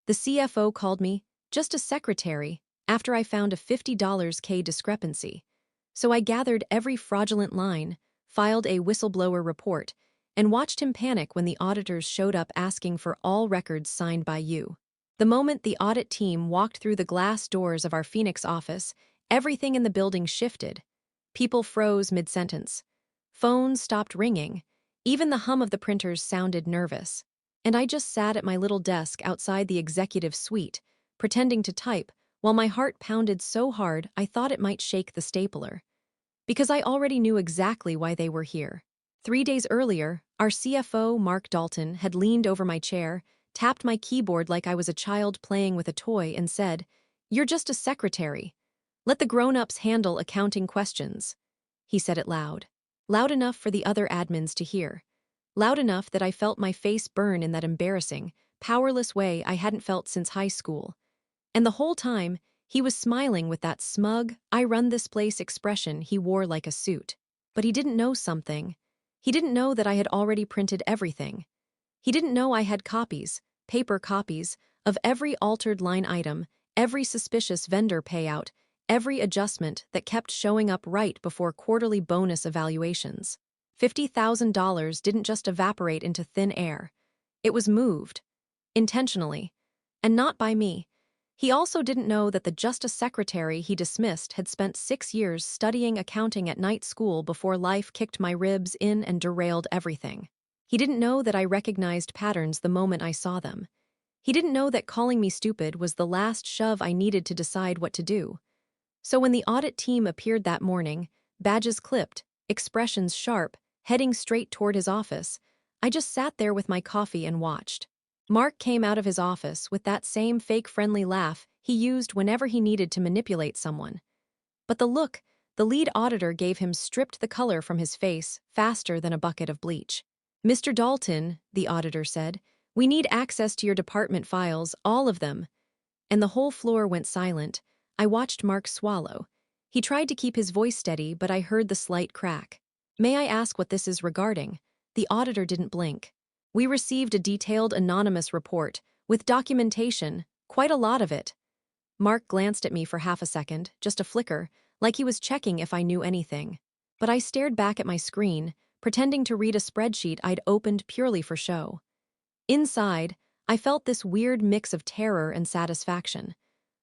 The CFO called me, just a secretary, after I found a $50K discrepancy. So I gathered every fraudulent line, filed a whistleblower report, and watched him panic when the auditors showed up asking for all records signed by you. The moment the audit team walked through the glass doors of our Phoenix office, everything in the building shifted. People froze mid-sentence. Phones stopped ringing. Even the hum of the printers sounded nervous. And I just sat at my little desk outside the executive suite, pretending to type, while my heart pounded so hard I thought it might shake the stapler. Because I already knew exactly why they were here. 3 days earlier, our CFO, Mark Dalton, had leaned over my chair, tapped my keyboard like I was a child playing with a toy, and said, "You're just a secretary. Let the grown-ups handle accounting questions." He said it loud. Loud enough for the other admins to hear. Loud enough that I felt my face burn in that embarrassing, powerless way I hadn't felt since high school. And the whole time, he was smiling with that smug, I run this place expression he wore like a suit. But he didn't know something. He didn't know that I had already printed everything. He didn't know I had copies, paper copies, of every altered line item, every suspicious vendor payout, every adjustment that kept showing up right before quarterly bonus evaluations. $50,000 didn't just evaporate into thin air. It was moved. Intentionally. And not by me. He also didn't know that the just a secretary he dismissed had spent 6 years studying accounting at night school before life kicked my ribs in and derailed everything. He didn't know that I recognized patterns the moment I saw them. He didn't know that calling me stupid was the last shove I needed to decide what to do. So when the audit team appeared that morning, badges clipped, expressions sharp, heading straight toward his office, I just sat there with my coffee and watched. Mark came out of his office with that same fake friendly laugh he used whenever he needed to manipulate someone. But the look the lead auditor gave him stripped the color from his face faster than a bucket of bleach. "Mr. Dalton," the auditor said, "we need access to your department files, all of them." And the whole floor went silent. I watched Mark swallow. He tried to keep his voice steady, but I heard the slight crack. "May I ask what this is regarding?" The auditor didn't blink. "We received a detailed anonymous report, with documentation, quite a lot of it." Mark glanced at me for half a second, just a flicker, like he was checking if I knew anything. But I stared back at my screen, pretending to read a spreadsheet I'd opened purely for show. Inside, I felt this weird mix of terror and satisfaction.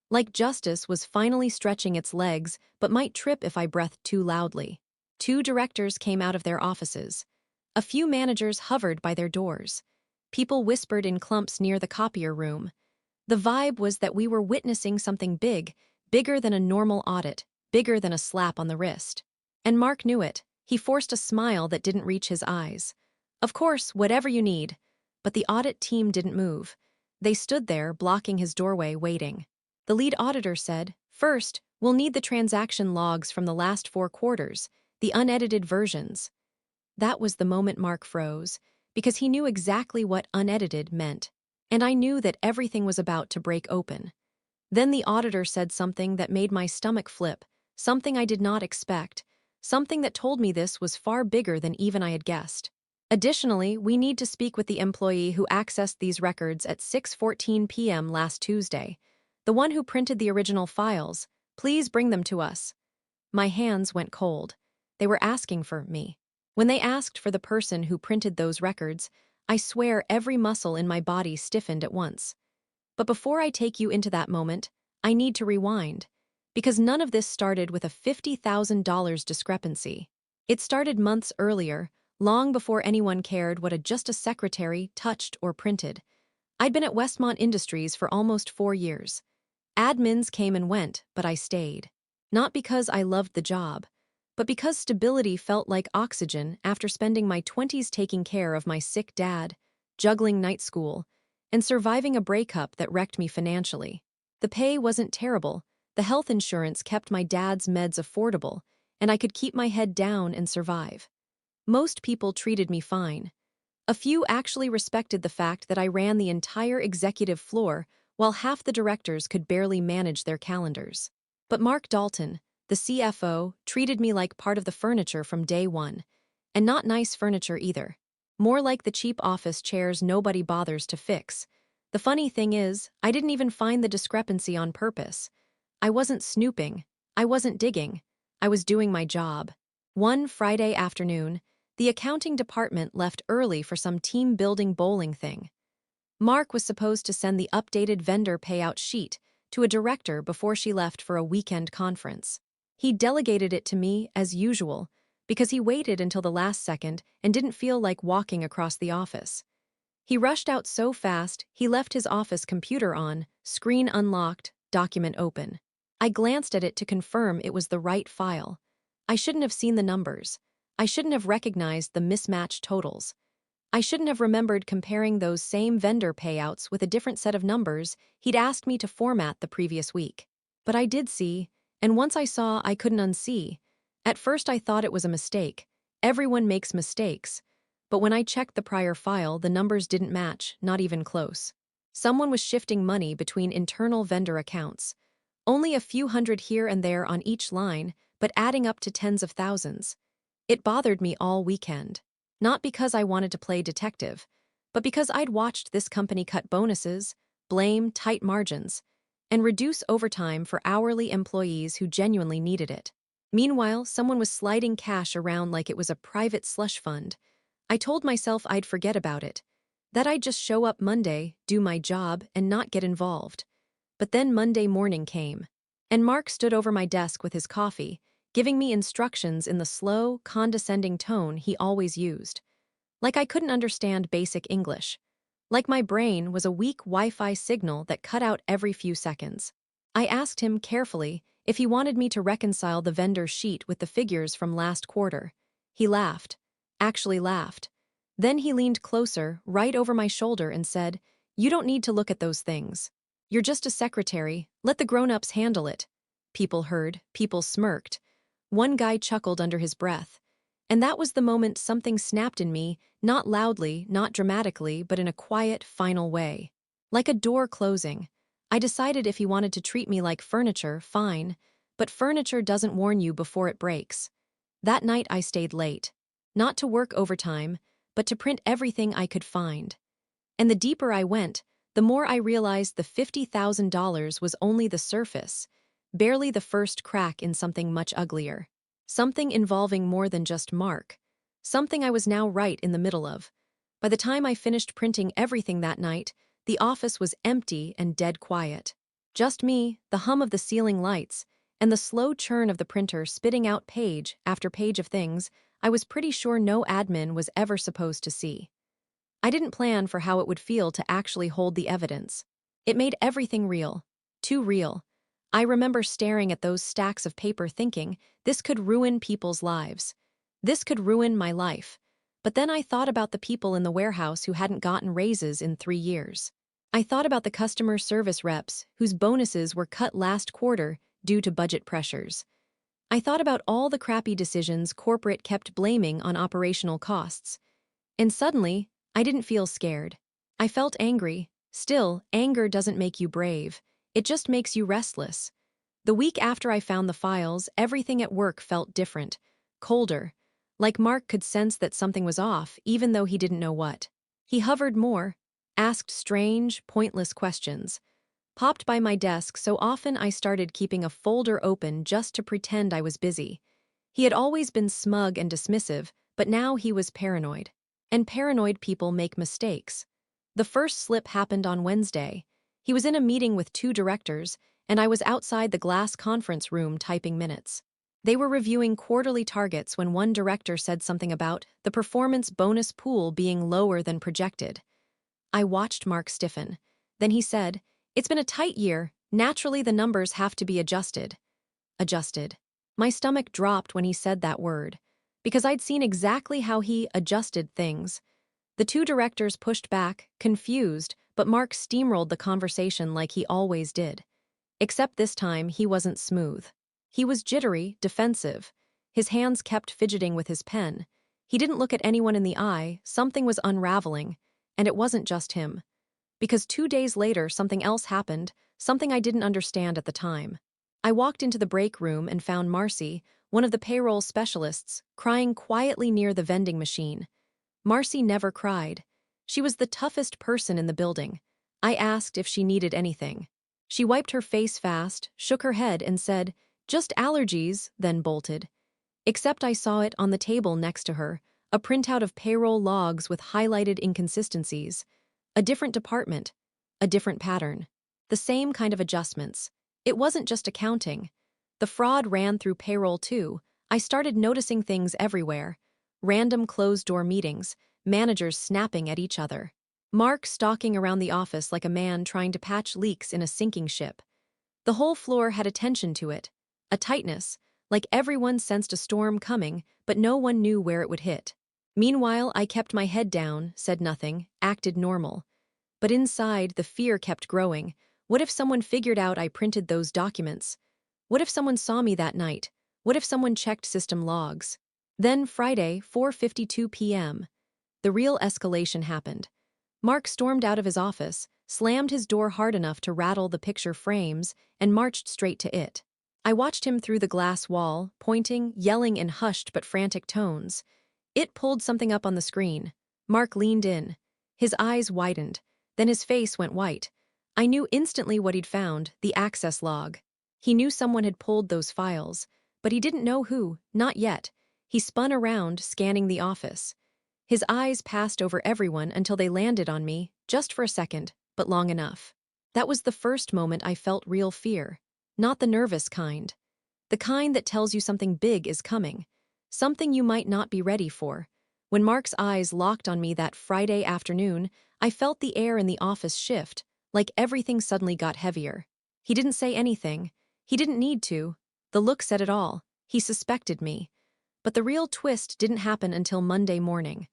Like justice was finally stretching its legs, but might trip if I breathed too loudly. 2 directors came out of their offices. A few managers hovered by their doors. People whispered in clumps near the copier room. The vibe was that we were witnessing something big, bigger than a normal audit, bigger than a slap on the wrist. And Mark knew it. He forced a smile that didn't reach his eyes. "Of course, whatever you need." But the audit team didn't move. They stood there, blocking his doorway, waiting. The lead auditor said, "First, we'll need the transaction logs from the last 4 quarters, the unedited versions." That was the moment Mark froze, because he knew exactly what unedited meant. And I knew that everything was about to break open. Then the auditor said something that made my stomach flip, something I did not expect, something that told me this was far bigger than even I had guessed. "Additionally, we need to speak with the employee who accessed these records at 6:14 p.m. last Tuesday. The one who printed the original files. Please bring them to us." My hands went cold. They were asking for me. When they asked for the person who printed those records, I swear every muscle in my body stiffened at once. But before I take you into that moment, I need to rewind. Because none of this started with a $50,000 discrepancy. It started months earlier, long before anyone cared what just a secretary touched or printed. I'd been at Westmont Industries for almost 4 years. Admins came and went, but I stayed. Not because I loved the job, but because stability felt like oxygen after spending my 20s taking care of my sick dad, juggling night school, and surviving a breakup that wrecked me financially. The pay wasn't terrible, the health insurance kept my dad's meds affordable, and I could keep my head down and survive. Most people treated me fine. A few actually respected the fact that I ran the entire executive floor, while half the directors could barely manage their calendars. But Mark Dalton, the CFO, treated me like part of the furniture from day one. And not nice furniture either. More like the cheap office chairs nobody bothers to fix. The funny thing is, I didn't even find the discrepancy on purpose. I wasn't snooping. I wasn't digging. I was doing my job. One Friday afternoon, the accounting department left early for some team-building bowling thing. Mark was supposed to send the updated vendor payout sheet to a director before she left for a weekend conference. He delegated it to me, as usual, because he waited until the last second and didn't feel like walking across the office. He rushed out so fast, he left his office computer on, screen unlocked, document open. I glanced at it to confirm it was the right file. I shouldn't have seen the numbers. I shouldn't have recognized the mismatched totals. I shouldn't have remembered comparing those same vendor payouts with a different set of numbers he'd asked me to format the previous week. But I did see, and once I saw, I couldn't unsee. At first I thought it was a mistake. Everyone makes mistakes. But when I checked the prior file, the numbers didn't match, not even close. Someone was shifting money between internal vendor accounts. Only a few hundred here and there on each line, but adding up to tens of thousands. It bothered me all weekend. Not because I wanted to play detective, but because I'd watched this company cut bonuses, blame tight margins, and reduce overtime for hourly employees who genuinely needed it. Meanwhile, someone was sliding cash around like it was a private slush fund. I told myself I'd forget about it, that I'd just show up Monday, do my job, and not get involved. But then Monday morning came, and Mark stood over my desk with his coffee, giving me instructions in the slow, condescending tone he always used. Like I couldn't understand basic English. Like my brain was a weak Wi-Fi signal that cut out every few seconds. I asked him carefully if he wanted me to reconcile the vendor sheet with the figures from last quarter. He laughed. Actually laughed. Then he leaned closer, right over my shoulder, and said, "You don't need to look at those things. You're just a secretary. Let the grown-ups handle it." People heard, people smirked. One guy chuckled under his breath. And that was the moment something snapped in me, not loudly, not dramatically, but in a quiet, final way. Like a door closing. I decided if he wanted to treat me like furniture, fine, but furniture doesn't warn you before it breaks. That night I stayed late. Not to work overtime, but to print everything I could find. And the deeper I went, the more I realized the $50,000 was only the surface, barely the first crack in something much uglier. Something involving more than just Mark. Something I was now right in the middle of. By the time I finished printing everything that night, the office was empty and dead quiet. Just me, the hum of the ceiling lights, and the slow churn of the printer spitting out page after page of things I was pretty sure no admin was ever supposed to see. I didn't plan for how it would feel to actually hold the evidence. It made everything real. Too real. I remember staring at those stacks of paper thinking, this could ruin people's lives. This could ruin my life. But then I thought about the people in the warehouse who hadn't gotten raises in 3 years. I thought about the customer service reps whose bonuses were cut last quarter due to budget pressures. I thought about all the crappy decisions corporate kept blaming on operational costs. And suddenly, I didn't feel scared. I felt angry. Still, anger doesn't make you brave. It just makes you restless. The week after I found the files, everything at work felt different, colder. Like Mark could sense that something was off, even though he didn't know what. He hovered more, asked strange, pointless questions. Popped by my desk so often I started keeping a folder open just to pretend I was busy. He had always been smug and dismissive, but now he was paranoid. And paranoid people make mistakes. The first slip happened on Wednesday. He was in a meeting with 2 directors, and I was outside the glass conference room typing minutes. They were reviewing quarterly targets when one director said something about the performance bonus pool being lower than projected. I watched Mark stiffen. Then he said, "It's been a tight year. Naturally, the numbers have to be adjusted." Adjusted. My stomach dropped when he said that word, because I'd seen exactly how he adjusted things. The 2 directors pushed back, confused, but Mark steamrolled the conversation like he always did. Except this time, he wasn't smooth. He was jittery, defensive. His hands kept fidgeting with his pen. He didn't look at anyone in the eye. Something was unraveling, and it wasn't just him. Because 2 days later, something else happened, something I didn't understand at the time. I walked into the break room and found Marcy, one of the payroll specialists, crying quietly near the vending machine. Marcy never cried. She was the toughest person in the building. I asked if she needed anything. She wiped her face fast, shook her head, and said, "Just allergies," then bolted. Except I saw it on the table next to her, a printout of payroll logs with highlighted inconsistencies. A different department, a different pattern. The same kind of adjustments. It wasn't just accounting. The fraud ran through payroll too. I started noticing things everywhere. Random closed-door meetings, managers snapping at each other. Mark stalking around the office like a man trying to patch leaks in a sinking ship. The whole floor had a tension to it, a tightness, like everyone sensed a storm coming, but no one knew where it would hit. Meanwhile, I kept my head down, said nothing, acted normal. But inside, the fear kept growing. What if someone figured out I printed those documents? What if someone saw me that night? What if someone checked system logs? Then Friday, 4:52 p.m. The real escalation happened. Mark stormed out of his office, slammed his door hard enough to rattle the picture frames, and marched straight to it. I watched him through the glass wall, pointing, yelling in hushed but frantic tones. It pulled something up on the screen. Mark leaned in. His eyes widened. Then his face went white. I knew instantly what he'd found, the access log. He knew someone had pulled those files, but he didn't know who, not yet. He spun around, scanning the office. His eyes passed over everyone until they landed on me, just for a second, but long enough. That was the first moment I felt real fear. Not the nervous kind. The kind that tells you something big is coming. Something you might not be ready for. When Mark's eyes locked on me that Friday afternoon, I felt the air in the office shift, like everything suddenly got heavier. He didn't say anything. He didn't need to. The look said it all. He suspected me. But the real twist didn't happen until Monday morning.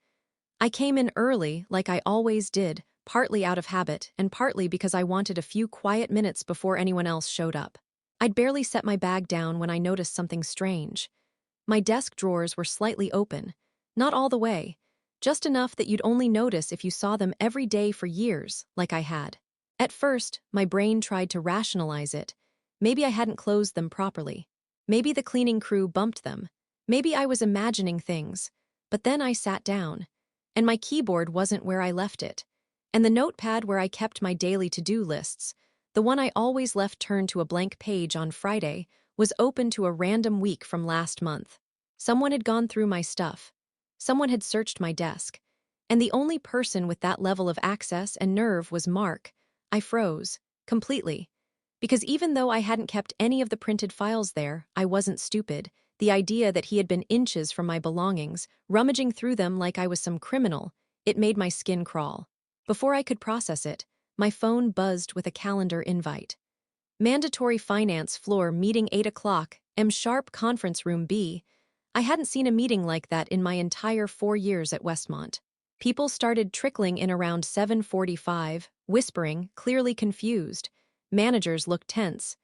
I came in early, like I always did, partly out of habit and partly because I wanted a few quiet minutes before anyone else showed up. I'd barely set my bag down when I noticed something strange. My desk drawers were slightly open. Not all the way. Just enough that you'd only notice if you saw them every day for years, like I had. At first, my brain tried to rationalize it. Maybe I hadn't closed them properly. Maybe the cleaning crew bumped them. Maybe I was imagining things. But then I sat down. And my keyboard wasn't where I left it. And the notepad where I kept my daily to-do lists, the one I always left turned to a blank page on Friday, was open to a random week from last month. Someone had gone through my stuff. Someone had searched my desk. And the only person with that level of access and nerve was Mark. I froze. Completely. Because even though I hadn't kept any of the printed files there, I wasn't stupid. The idea that he had been inches from my belongings, rummaging through them like I was some criminal, it made my skin crawl. Before I could process it, my phone buzzed with a calendar invite. Mandatory finance floor meeting 8 o'clock, M-sharp conference room B. I hadn't seen a meeting like that in my entire 4 years at Westmont. People started trickling in around 7:45, whispering, clearly confused. Managers looked tense.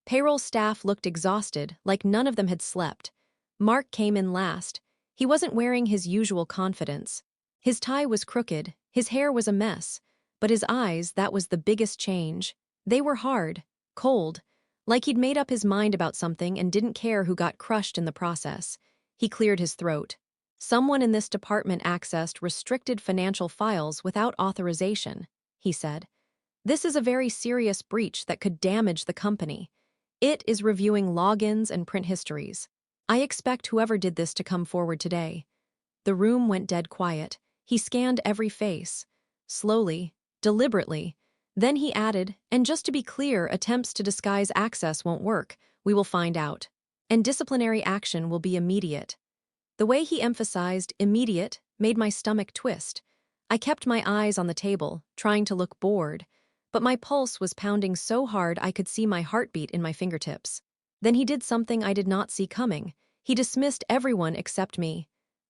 Payroll staff looked exhausted, like none of them had slept. Mark came in last. He wasn't wearing his usual confidence. His tie was crooked, his hair was a mess, but his eyes, that was the biggest change. They were hard, cold, like he'd made up his mind about something and didn't care who got crushed in the process. He cleared his throat. "Someone in this department accessed restricted financial files without authorization," he said. "This is a very serious breach that could damage the company. It is reviewing logins and print histories. I expect whoever did this to come forward today." The room went dead quiet. He scanned every face. Slowly, deliberately. Then he added, "And just to be clear, attempts to disguise access won't work. We will find out. And disciplinary action will be immediate." The way he emphasized immediate made my stomach twist. I kept my eyes on the table, trying to look bored. But my pulse was pounding so hard I could see my heartbeat in my fingertips. Then he did something I did not see coming. He dismissed everyone except me.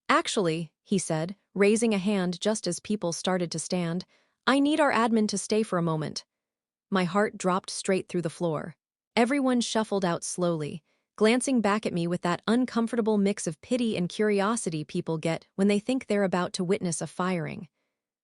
"Actually," he said, raising a hand just as people started to stand, "I need our admin to stay for a moment." My heart dropped straight through the floor. Everyone shuffled out slowly, glancing back at me with that uncomfortable mix of pity and curiosity people get when they think they're about to witness a firing.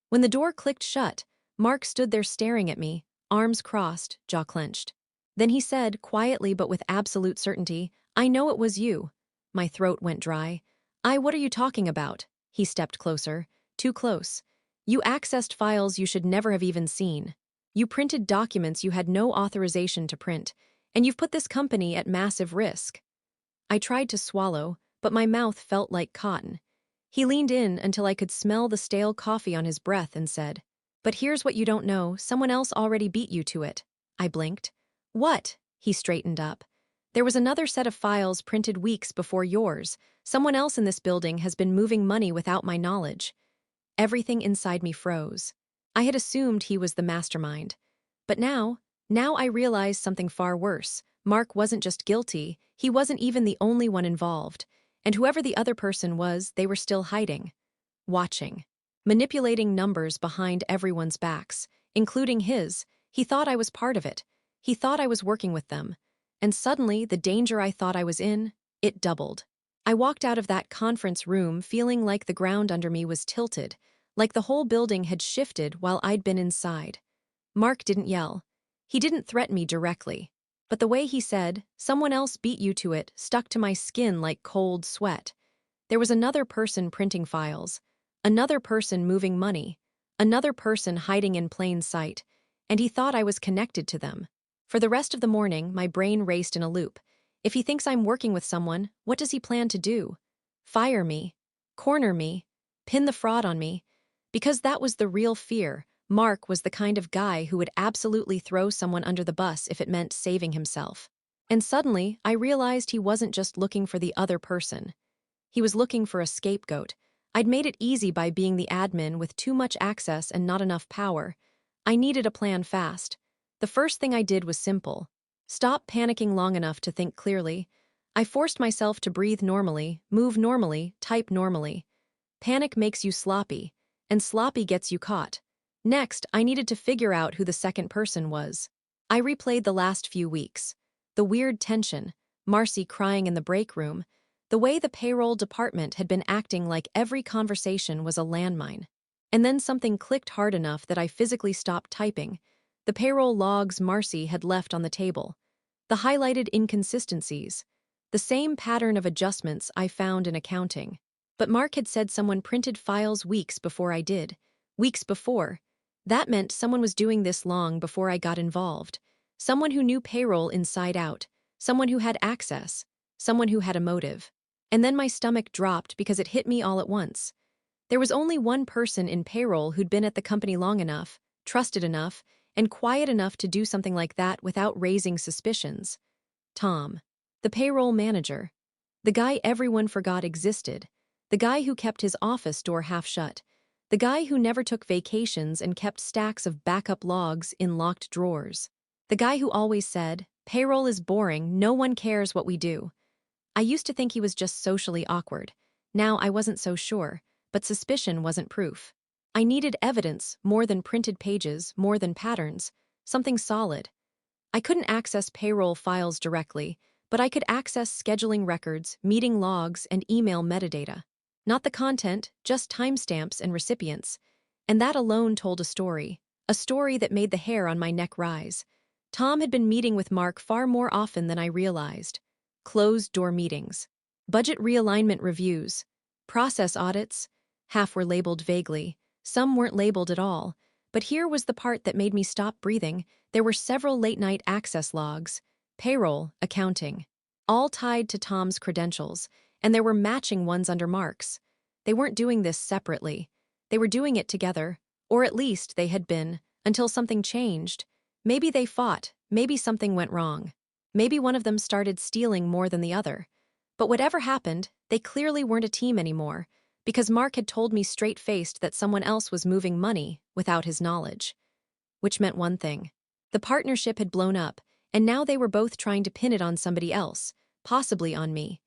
When the door clicked shut, Mark stood there staring at me, arms crossed, jaw clenched. Then he said, quietly but with absolute certainty, "I know it was you." My throat went dry. What are you talking about?" He stepped closer. Too close. "You accessed files you should never have even seen. You printed documents you had no authorization to print, and you've put this company at massive risk." I tried to swallow, but my mouth felt like cotton. He leaned in until I could smell the stale coffee on his breath and said, "But here's what you don't know, someone else already beat you to it." I blinked. "What?" He straightened up. "There was another set of files printed weeks before yours. Someone else in this building has been moving money without my knowledge." Everything inside me froze. I had assumed he was the mastermind. But now I realized something far worse. Mark wasn't just guilty, he wasn't even the only one involved. And whoever the other person was, they were still hiding. Watching. Manipulating numbers behind everyone's backs, including his. He thought I was part of it. He thought I was working with them. And suddenly, the danger I thought I was in, it doubled. I walked out of that conference room feeling like the ground under me was tilted, like the whole building had shifted while I'd been inside. Mark didn't yell. He didn't threaten me directly. But the way he said, "Someone else beat you to it," stuck to my skin like cold sweat. There was another person printing files, another person moving money, another person hiding in plain sight, and he thought I was connected to them. For the rest of the morning, my brain raced in a loop. If he thinks I'm working with someone, what does he plan to do? Fire me? Corner me? Pin the fraud on me? Because that was the real fear. Mark was the kind of guy who would absolutely throw someone under the bus if it meant saving himself. And suddenly, I realized he wasn't just looking for the other person. He was looking for a scapegoat. I'd made it easy by being the admin with too much access and not enough power. I needed a plan fast. The first thing I did was simple. Stop panicking long enough to think clearly. I forced myself to breathe normally, move normally, type normally. Panic makes you sloppy, and sloppy gets you caught. Next, I needed to figure out who the second person was. I replayed the last few weeks. The weird tension, Marcy crying in the break room, the way the payroll department had been acting like every conversation was a landmine. And then something clicked hard enough that I physically stopped typing. The payroll logs Marcy had left on the table. The highlighted inconsistencies. The same pattern of adjustments I found in accounting. But Mark had said someone printed files weeks before I did. Weeks before. That meant someone was doing this long before I got involved. Someone who knew payroll inside out. Someone who had access. Someone who had a motive. And then my stomach dropped because it hit me all at once. There was only one person in payroll who'd been at the company long enough, trusted enough, and quiet enough to do something like that without raising suspicions. Tom. The payroll manager. The guy everyone forgot existed. The guy who kept his office door half shut. The guy who never took vacations and kept stacks of backup logs in locked drawers. The guy who always said, "Payroll is boring, no one cares what we do." I used to think he was just socially awkward. Now I wasn't so sure, but suspicion wasn't proof. I needed evidence, more than printed pages, more than patterns, something solid. I couldn't access payroll files directly, but I could access scheduling records, meeting logs, and email metadata. Not the content, just timestamps and recipients. And that alone told a story that made the hair on my neck rise. Tom had been meeting with Mark far more often than I realized. Closed-door meetings. Budget realignment reviews. Process audits. Half were labeled vaguely. Some weren't labeled at all. But here was the part that made me stop breathing. There were several late-night access logs. Payroll, accounting. All tied to Tom's credentials, and there were matching ones under Mark's. They weren't doing this separately. They were doing it together, or at least they had been, until something changed. Maybe they fought, maybe something went wrong. Maybe one of them started stealing more than the other. But whatever happened, they clearly weren't a team anymore, because Mark had told me straight-faced that someone else was moving money without his knowledge. Which meant one thing. The partnership had blown up, and now they were both trying to pin it on somebody else, possibly on me.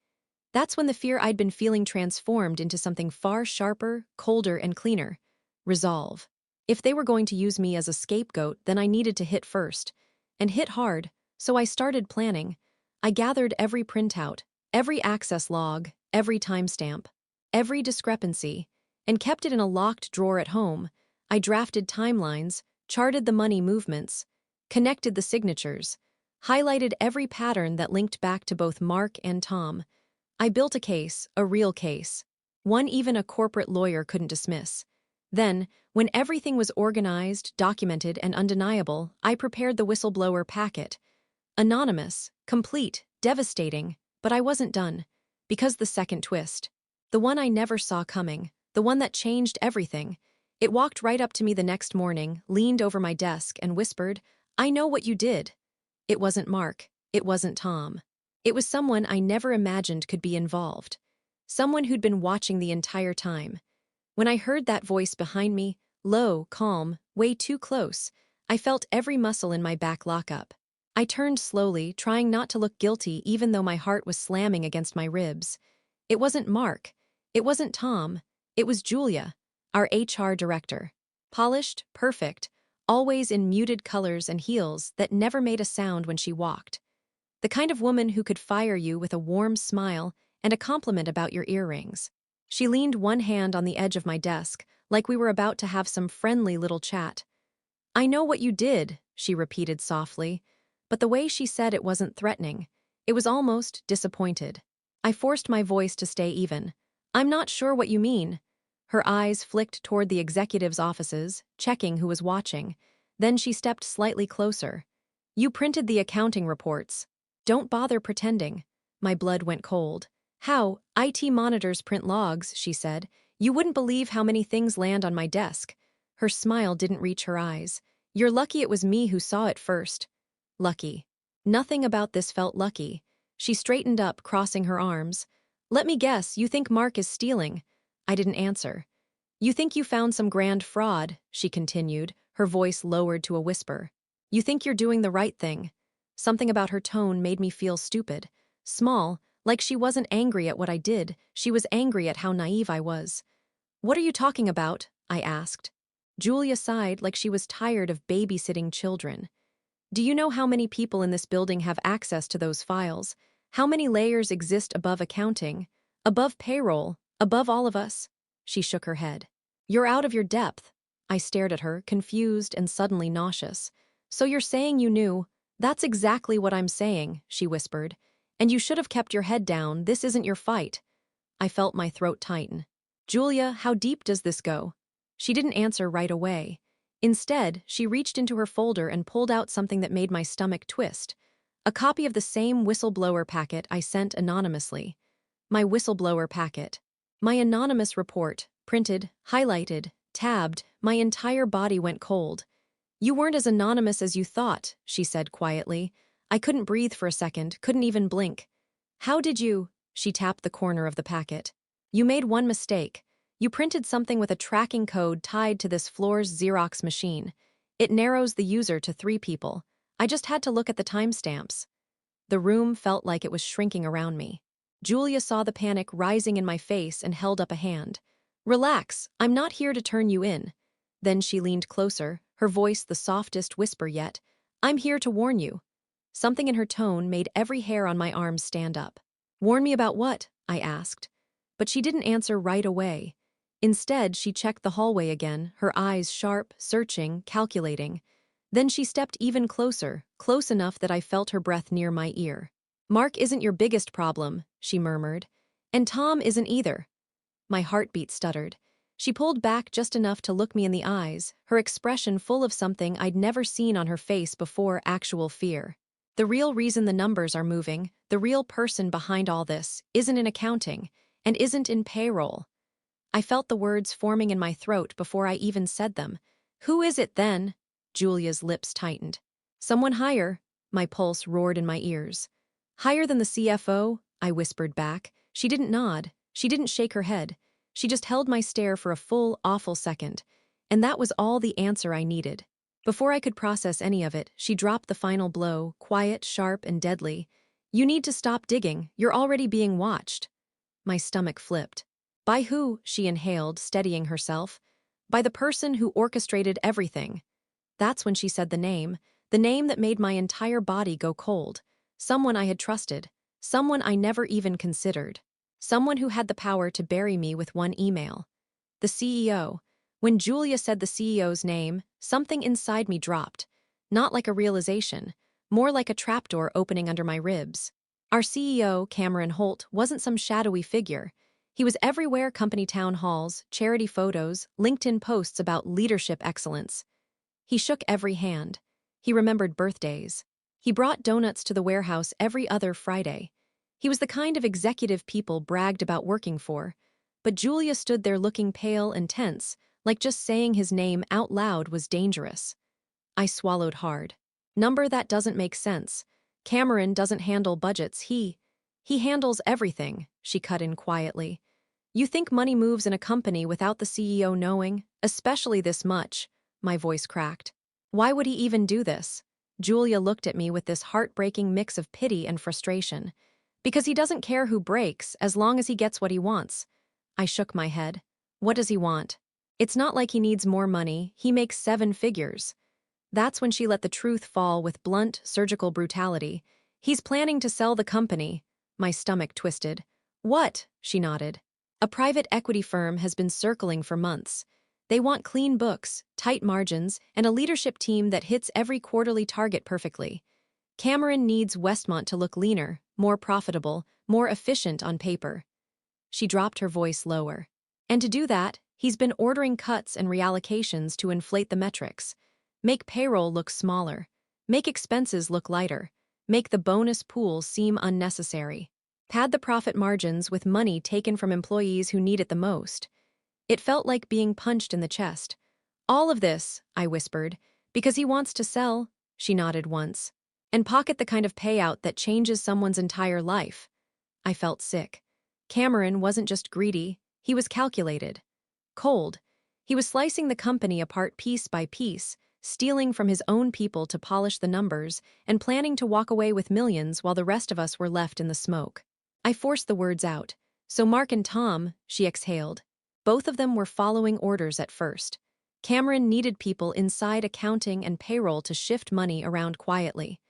That's when the fear I'd been feeling transformed into something far sharper, colder, and cleaner. Resolve. If they were going to use me as a scapegoat, then I needed to hit first. And hit hard, so I started planning. I gathered every printout, every access log, every timestamp, every discrepancy, and kept it in a locked drawer at home. I drafted timelines, charted the money movements, connected the signatures, highlighted every pattern that linked back to both Mark and Tom. I built a case, a real case. One even a corporate lawyer couldn't dismiss. Then, when everything was organized, documented, and undeniable, I prepared the whistleblower packet. Anonymous, complete, devastating, but I wasn't done. Because the second twist. The one I never saw coming, the one that changed everything. It walked right up to me the next morning, leaned over my desk, and whispered, "I know what you did." It wasn't Mark. It wasn't Tom. It was someone I never imagined could be involved. Someone who'd been watching the entire time. When I heard that voice behind me, low, calm, way too close, I felt every muscle in my back lock up. I turned slowly, trying not to look guilty even though my heart was slamming against my ribs. It wasn't Mark. It wasn't Tom. It was Julia, our HR director. Polished, perfect, always in muted colors and heels that never made a sound when she walked. The kind of woman who could fire you with a warm smile and a compliment about your earrings. She leaned one hand on the edge of my desk, like we were about to have some friendly little chat. "I know what you did," she repeated softly, but the way she said it wasn't threatening. It was almost disappointed. I forced my voice to stay even. "I'm not sure what you mean." Her eyes flicked toward the executives' offices, checking who was watching. Then she stepped slightly closer. "You printed the accounting reports. Don't bother pretending." My blood went cold. "How? IT monitors print logs," she said. "You wouldn't believe how many things land on my desk." Her smile didn't reach her eyes. "You're lucky it was me who saw it first." Lucky. Nothing about this felt lucky. She straightened up, crossing her arms. "Let me guess, you think Mark is stealing." I didn't answer. "You think you found some grand fraud," she continued, her voice lowered to a whisper. "You think you're doing the right thing." Something about her tone made me feel stupid. Small, like she wasn't angry at what I did, she was angry at how naive I was. "What are you talking about?" I asked. Julia sighed like she was tired of babysitting children. "Do you know how many people in this building have access to those files? How many layers exist above accounting? Above payroll? Above all of us?" She shook her head. "You're out of your depth." I stared at her, confused and suddenly nauseous. "So you're saying you knew?" "That's exactly what I'm saying," she whispered. "And you should have kept your head down. This isn't your fight." I felt my throat tighten. "Julia, how deep does this go?" She didn't answer right away. Instead, she reached into her folder and pulled out something that made my stomach twist. A copy of the same whistleblower packet I sent anonymously. My whistleblower packet. My anonymous report, printed, highlighted, tabbed, my entire body went cold. "You weren't as anonymous as you thought," she said quietly. I couldn't breathe for a second, couldn't even blink. "How did you?" She tapped the corner of the packet. "You made one mistake. You printed something with a tracking code tied to this floor's Xerox machine. It narrows the user to 3 people. I just had to look at the timestamps." The room felt like it was shrinking around me. Julia saw the panic rising in my face and held up a hand. "Relax, I'm not here to turn you in." Then she leaned closer, her voice the softest whisper yet. "I'm here to warn you." Something in her tone made every hair on my arm stand up. "Warn me about what?" I asked. But she didn't answer right away. Instead, she checked the hallway again, her eyes sharp, searching, calculating. Then she stepped even closer, close enough that I felt her breath near my ear. "Mark isn't your biggest problem," she murmured. "And Tom isn't either." My heartbeat stuttered. She pulled back just enough to look me in the eyes, her expression full of something I'd never seen on her face before: actual fear. "The real reason the numbers are moving, the real person behind all this, isn't in accounting, and isn't in payroll." I felt the words forming in my throat before I even said them. "Who is it then?" Julia's lips tightened. "Someone higher." My pulse roared in my ears. "Higher than the CFO?" I whispered back. She didn't nod. She didn't shake her head. She just held my stare for a full, awful second. And that was all the answer I needed. Before I could process any of it, she dropped the final blow, quiet, sharp, and deadly. "You need to stop digging. You're already being watched." My stomach flipped. "By who?" she inhaled, steadying herself. "By the person who orchestrated everything." That's when she said the name that made my entire body go cold. Someone I had trusted. Someone I never even considered. Someone who had the power to bury me with one email. The CEO. When Julia said the CEO's name, something inside me dropped. Not like a realization, more like a trapdoor opening under my ribs. Our CEO, Cameron Holt, wasn't some shadowy figure. He was everywhere: company town halls, charity photos, LinkedIn posts about leadership excellence. He shook every hand. He remembered birthdays. He brought donuts to the warehouse every other Friday. He was the kind of executive people bragged about working for. But Julia stood there looking pale and tense, like just saying his name out loud was dangerous. I swallowed hard. Number, that doesn't make sense. Cameron doesn't handle budgets. He handles everything, she cut in quietly. You think money moves in a company without the CEO knowing? Especially this much. My voice cracked. Why would he even do this? Julia looked at me with this heartbreaking mix of pity and frustration. Because he doesn't care who breaks, as long as he gets what he wants. I shook my head. What does he want? It's not like he needs more money. He makes 7 figures. That's when she let the truth fall with blunt, surgical brutality. He's planning to sell the company. My stomach twisted. What? She nodded. A private equity firm has been circling for months. They want clean books, tight margins, and a leadership team that hits every quarterly target perfectly. Cameron needs Westmont to look leaner, more profitable, more efficient on paper. She dropped her voice lower. And to do that, he's been ordering cuts and reallocations to inflate the metrics. Make payroll look smaller. Make expenses look lighter. Make the bonus pool seem unnecessary. Pad the profit margins with money taken from employees who need it the most. It felt like being punched in the chest. All of this, I whispered, because he wants to sell, she nodded once, and pocket the kind of payout that changes someone's entire life. I felt sick. Cameron wasn't just greedy, he was calculated. Cold. He was slicing the company apart piece by piece, stealing from his own people to polish the numbers, and planning to walk away with millions while the rest of us were left in the smoke. I forced the words out. So Mark and Tom, she exhaled. Both of them were following orders at first. Cameron needed people inside accounting and payroll to shift money around quietly.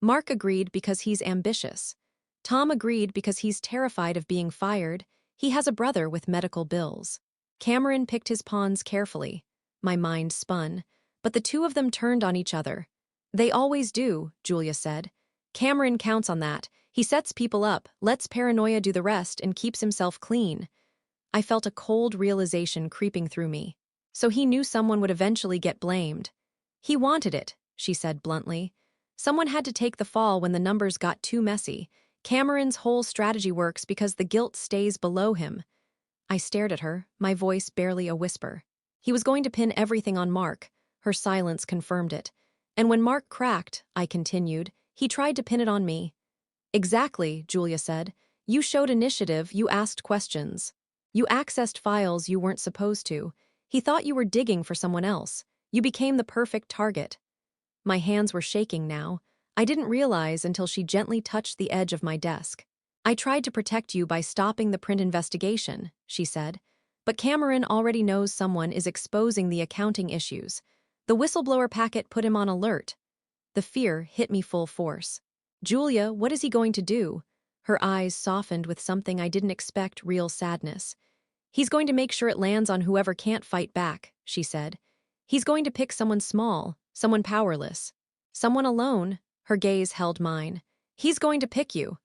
Mark agreed because he's ambitious. Tom agreed because he's terrified of being fired. He has a brother with medical bills. Cameron picked his pawns carefully. My mind spun. But the two of them turned on each other. They always do, Julia said. Cameron counts on that. He sets people up, lets paranoia do the rest, and keeps himself clean. I felt a cold realization creeping through me. So he knew someone would eventually get blamed. He wanted it, she said bluntly. Someone had to take the fall when the numbers got too messy. Cameron's whole strategy works because the guilt stays below him. I stared at her, my voice barely a whisper. He was going to pin everything on Mark. Her silence confirmed it. And when Mark cracked, I continued, he tried to pin it on me. Exactly, Julia said. You showed initiative, you asked questions. You accessed files you weren't supposed to. He thought you were digging for someone else. You became the perfect target. My hands were shaking now. I didn't realize until she gently touched the edge of my desk. I tried to protect you by stopping the print investigation, she said. But Cameron already knows someone is exposing the accounting issues. The whistleblower packet put him on alert. The fear hit me full force. Julia, what is he going to do? Her eyes softened with something I didn't expect, real sadness. He's going to make sure it lands on whoever can't fight back, she said. He's going to pick someone small, someone powerless. Someone alone, her gaze held mine. He's going to pick you.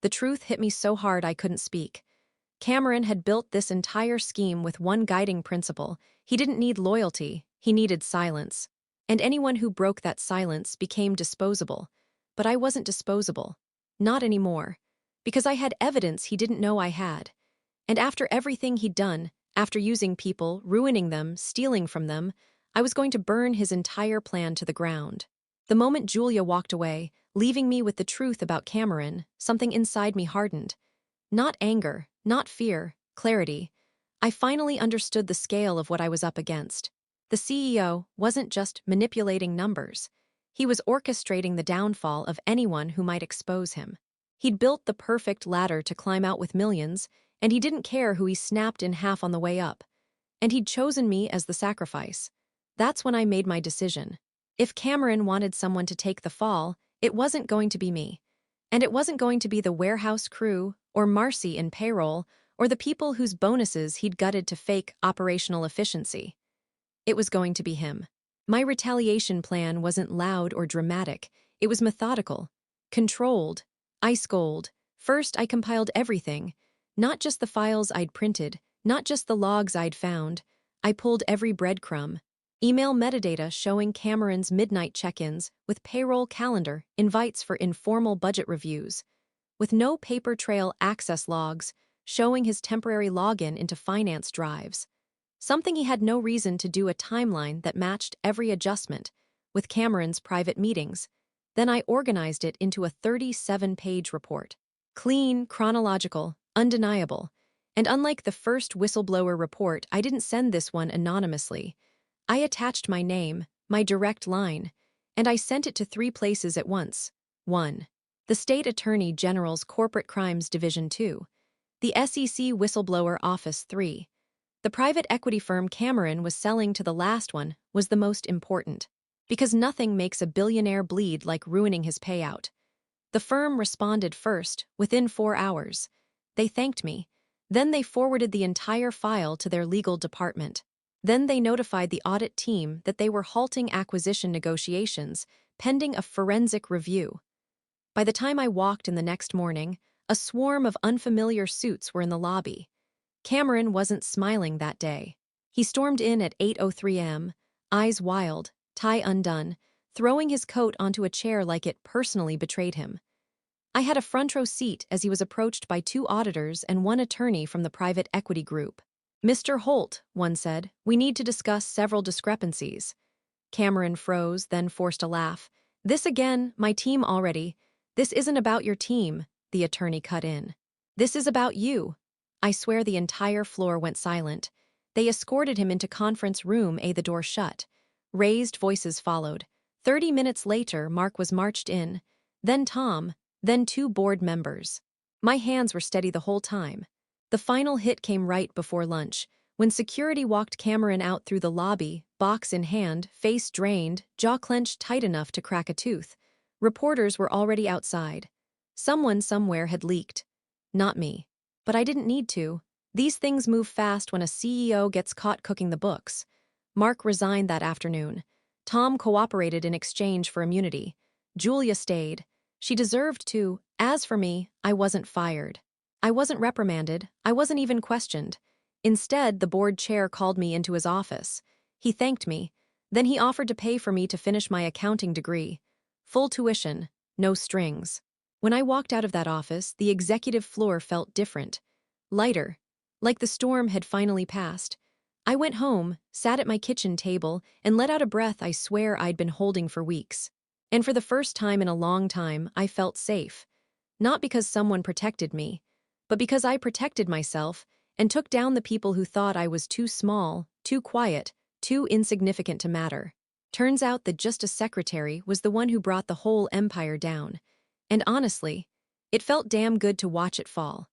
The truth hit me so hard I couldn't speak. Cameron had built this entire scheme with one guiding principle. He didn't need loyalty, he needed silence. And anyone who broke that silence became disposable. But I wasn't disposable. Not anymore. Because I had evidence he didn't know I had. And after everything he'd done, after using people, ruining them, stealing from them, I was going to burn his entire plan to the ground. The moment Julia walked away, leaving me with the truth about Cameron, something inside me hardened. Not anger, not fear, clarity. I finally understood the scale of what I was up against. The CEO wasn't just manipulating numbers. He was orchestrating the downfall of anyone who might expose him. He'd built the perfect ladder to climb out with millions, and he didn't care who he snapped in half on the way up. And he'd chosen me as the sacrifice. That's when I made my decision. If Cameron wanted someone to take the fall, it wasn't going to be me. And it wasn't going to be the warehouse crew, or Marcy in payroll, or the people whose bonuses he'd gutted to fake operational efficiency. It was going to be him. My retaliation plan wasn't loud or dramatic. It was methodical, controlled, ice cold. First, I compiled everything. Not just the files I'd printed, not just the logs I'd found. I pulled every breadcrumb. Email metadata showing Cameron's midnight check-ins with payroll calendar, invites for informal budget reviews, with no paper trail access logs showing his temporary login into finance drives. Something he had no reason to do, a timeline that matched every adjustment, with Cameron's private meetings. Then I organized it into a 37-page report. Clean, chronological, undeniable. And unlike the first whistleblower report, I didn't send this one anonymously. I attached my name, my direct line, and I sent it to 3 places at once. 1. The State Attorney General's Corporate Crimes Division. 2. The SEC Whistleblower Office. 3. The private equity firm Cameron was selling to. The last one was the most important, because nothing makes a billionaire bleed like ruining his payout. The firm responded first, within 4 hours. They thanked me. Then they forwarded the entire file to their legal department. Then they notified the audit team that they were halting acquisition negotiations, pending a forensic review. By the time I walked in the next morning, a swarm of unfamiliar suits were in the lobby. Cameron wasn't smiling that day. He stormed in at 8:03 a.m., eyes wild, tie undone, throwing his coat onto a chair like it personally betrayed him. I had a front row seat as he was approached by 2 auditors and 1 attorney from the private equity group. "Mr. Holt," one said, "we need to discuss several discrepancies." Cameron froze, then forced a laugh. "This again, my team already." "This isn't about your team," the attorney cut in. "This is about you." I swear the entire floor went silent. They escorted him into conference room A. The door shut. Raised voices followed. 30 minutes later, Mark was marched in. Then Tom. Then 2 board members. My hands were steady the whole time. The final hit came right before lunch, when security walked Cameron out through the lobby, box in hand, face drained, jaw clenched tight enough to crack a tooth. Reporters were already outside. Someone somewhere had leaked. Not me. But I didn't need to. These things move fast when a CEO gets caught cooking the books. Mark resigned that afternoon. Tom cooperated in exchange for immunity. Julia stayed. She deserved to. As for me, I wasn't fired. I wasn't reprimanded. I wasn't even questioned. Instead, the board chair called me into his office. He thanked me. Then he offered to pay for me to finish my accounting degree. Full tuition, no strings. When I walked out of that office, the executive floor felt different. Lighter. Like the storm had finally passed. I went home, sat at my kitchen table, and let out a breath I swear I'd been holding for weeks. And for the first time in a long time, I felt safe. Not because someone protected me, but because I protected myself and took down the people who thought I was too small, too quiet, too insignificant to matter. Turns out that just a secretary was the one who brought the whole empire down. And honestly, it felt damn good to watch it fall.